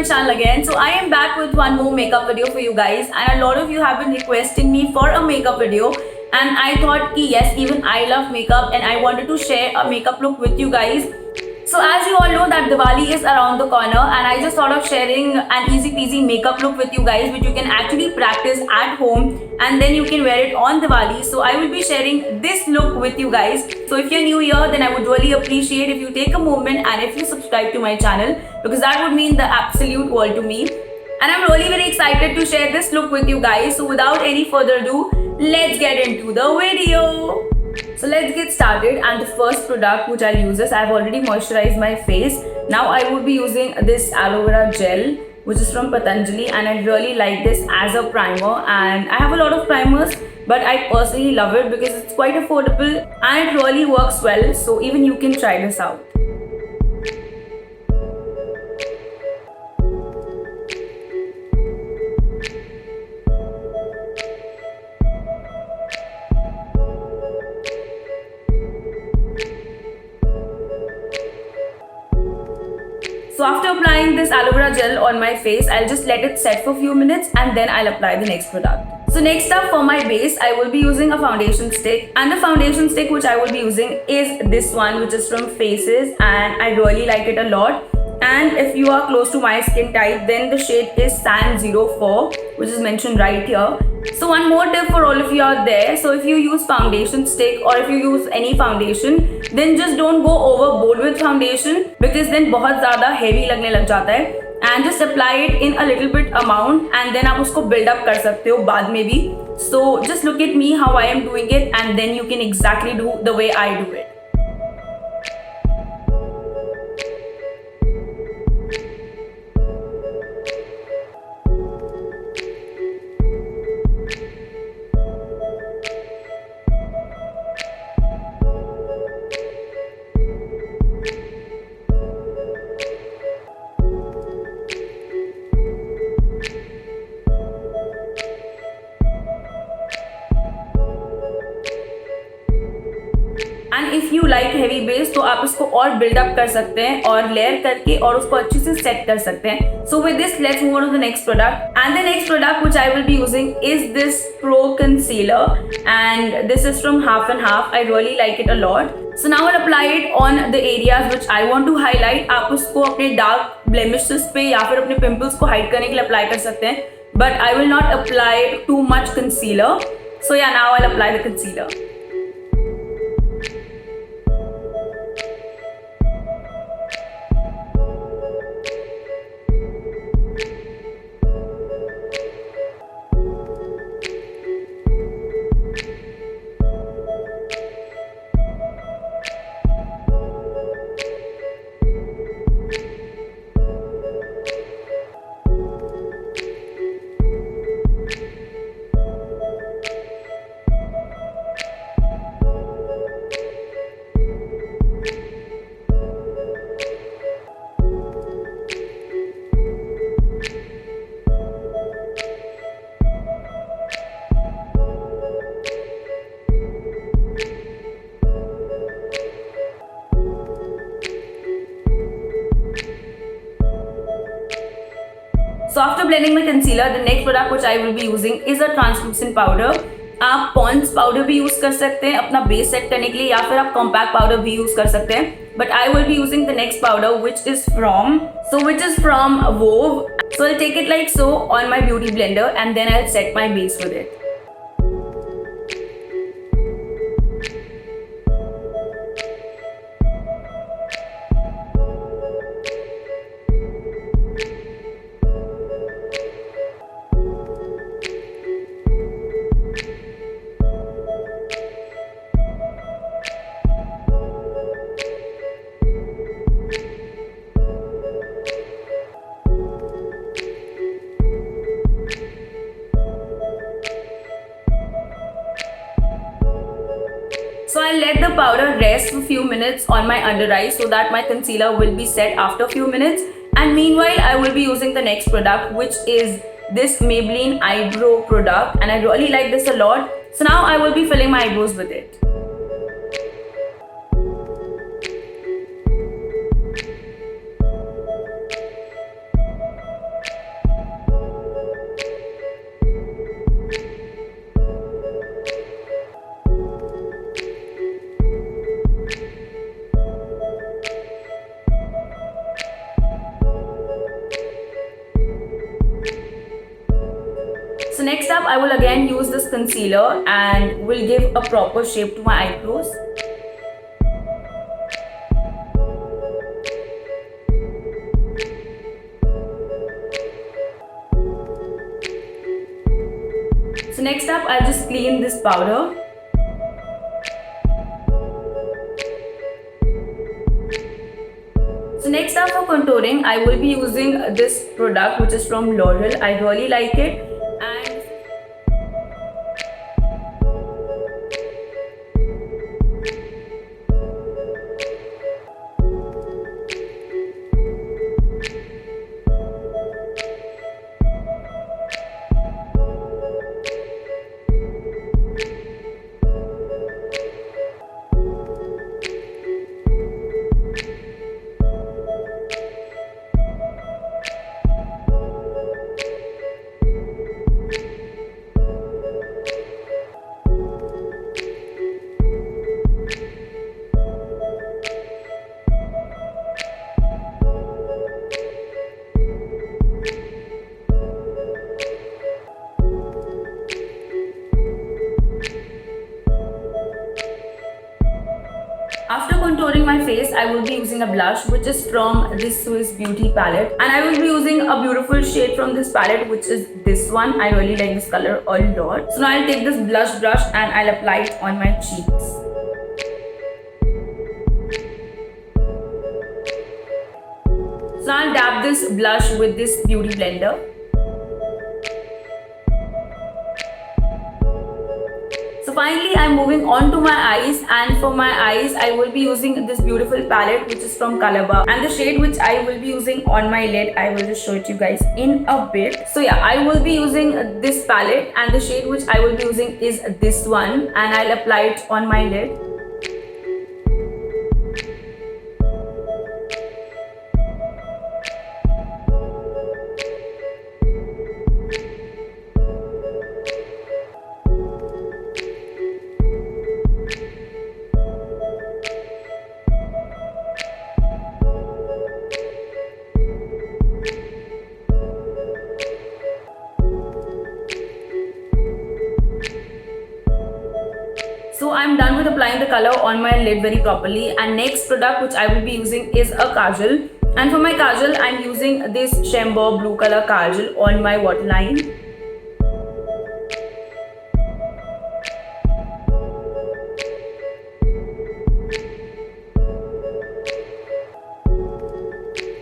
channel again. So I am back with one more makeup video for you guys, and a lot of you have been requesting me for a makeup video, and I thought ki yes, even I love makeup and I wanted to share a makeup look with you guys. So as you all know that Diwali is around the corner, and I just thought of sharing an easy peasy makeup look with you guys which you can actually practice at home and then you can wear it on Diwali. So I will be sharing this look with you guys. So if you're new here, then I would really appreciate if you take a moment and if you subscribe to my channel, because that would mean the absolute world to me. And I'm really very excited to share this look with you guys. So without any further ado, let's get into the video. So let's get started, and the first product which I'll use is, I've already moisturized my face. Now I would be using this aloe vera gel which is from Patanjali, and I really like this as a primer, and I have a lot of primers but I personally love it because it's quite affordable and it really works well. So even you can try this out. So after applying this aloe vera gel on my face, I'll just let it set for a few minutes and then I'll apply the next product. So next up, for my base, I will be using a foundation stick, and the foundation stick which I will be using is this one, which is from Faces, and I really like it a lot. And if you are close to my skin type, then the shade is Sand 04, which is mentioned right here. So one more tip for all of you out there, so if you use foundation stick or if you use any foundation, then just don't go overboard with foundation, because then बहुत ज़्यादा heavy लगने लग जाता है. And just apply it in a little bit amount and then आप उसको build up कर सकते हो बाद में भी. So just look at me how I am doing it, and then you can exactly do the way I do it. And if you like heavy base तो आप इसको और बिल्डअप कर सकते हैं और लेयर करके और उसको अच्छे से सेट कर सकते हैं. So with this let's move on to the next product, and the next product which I will be using is this pro concealer, and this is from half and half. I really like it a lot. So now I apply it on the areas which I want to highlight. आप उसको अपने dark blemishes पे या फिर अपने pimples को hide करने के लिए अप्लाई कर सकते हैं, but I will not apply too much concealer. So yeah now I will apply the concealer. So after blending my concealer, the next product which I will be using is a translucent powder. आप Pond's powder भी use कर सकते हैं अपना base set करने के लिए, या फिर आप कॉम्पैक्ट पाउडर भी यूज कर सकते हैं. But I will be using the next powder which is from Vove. So I'll take it like so on my beauty blender and then I'll set my base with it. So I'll let the powder rest for a few minutes on my under eyes so that my concealer will be set after a few minutes. And meanwhile, I will be using the next product, which is this Maybelline eyebrow product, and I really like this a lot. So now I will be filling my eyebrows with it. So next up, I will again use this concealer and will give a proper shape to my eyebrows. So next up, I'll just clean this powder. So next up for contouring, I will be using this product which is from L'Oreal. I really like it. And after contouring my face, I will be using a blush which is from this Swiss Beauty palette, and I will be using a beautiful shade from this palette which is this one. I really like this color a lot. So now I'll take this blush brush and I'll apply it on my cheeks. So now I'll dab this blush with this beauty blender. So finally, I'm moving on to my eyes, and for my eyes, I will be using this beautiful palette which is from Calabar, and the shade which I will be using on my lid, I will just show it to you guys in a bit. So yeah, I will be using this palette, and the shade which I will be using is this one, and I'll apply it on my lid. So I'm done with applying the color on my lid very properly, and next product which I will be using is a kajal, and for my kajal I'm using this Chambord blue color kajal on my waterline.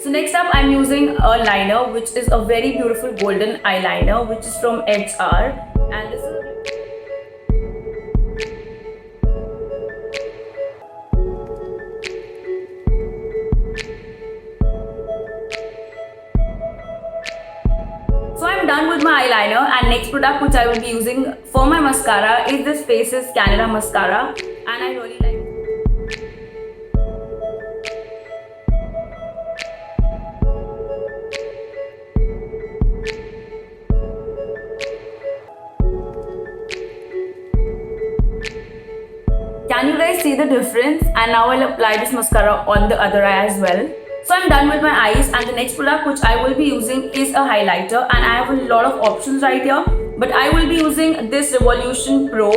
So next up I'm using a liner which is a very beautiful golden eyeliner which is from HR, and this is So I'm done with my eyeliner, and next product which I will be using for my mascara is this Faces Canada mascara, and I really like it. Can you guys see the difference? And now I'll apply this mascara on the other eye as well. So I'm done with my eyes, and the next product which I will be using is a highlighter, and I have a lot of options right here, but I will be using this Revolution Pro.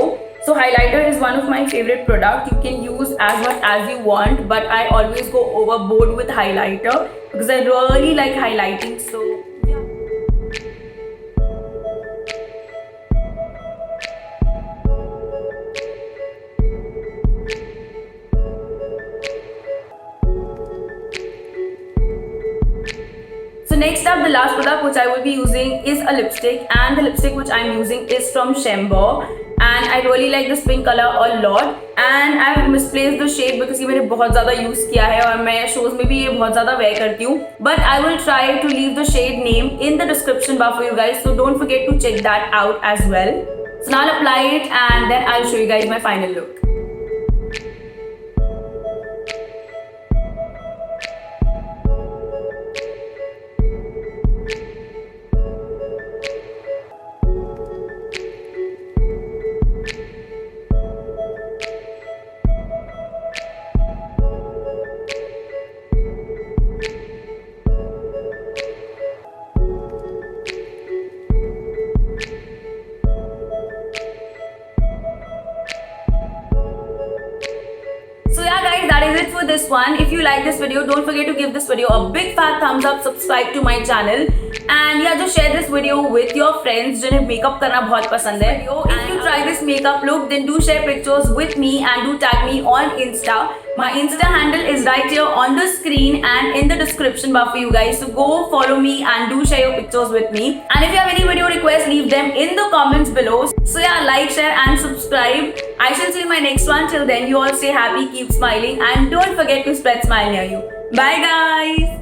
So highlighter is one of my favorite products. You can use as much as you want, but I always go overboard with highlighter because I really like highlighting. So yeah. So next up, the last product which I will be using is a lipstick, and the lipstick which I'm using is from Chambord, and I really like this pink color a lot, and I have misplaced the shade because ये मैंने बहुत ज़्यादा use किया है और मैं shows में भी ये बहुत ज़्यादा wear करती हूँ, but I will try to leave the shade name in the description bar for you guys, so don't forget to check that out as well. So now I'll apply it and then I'll show you guys my final look. one. If you like this video, don't forget to give this video a big fat thumbs up, subscribe to my channel, and yeah, just share this video with your friends जिन्हें makeup करना बहुत पसंद है. If you try this makeup look, then do share pictures with me and do tag me on Insta. My Insta handle is right here on the screen and in the description bar for you guys. So go follow me and do share your pictures with me. And if you have any video requests, leave them in the comments below. So yeah, like, share and subscribe. I shall see you in my next one. Till then, you all stay happy, keep smiling, and don't forget to spread smile near you. Bye guys.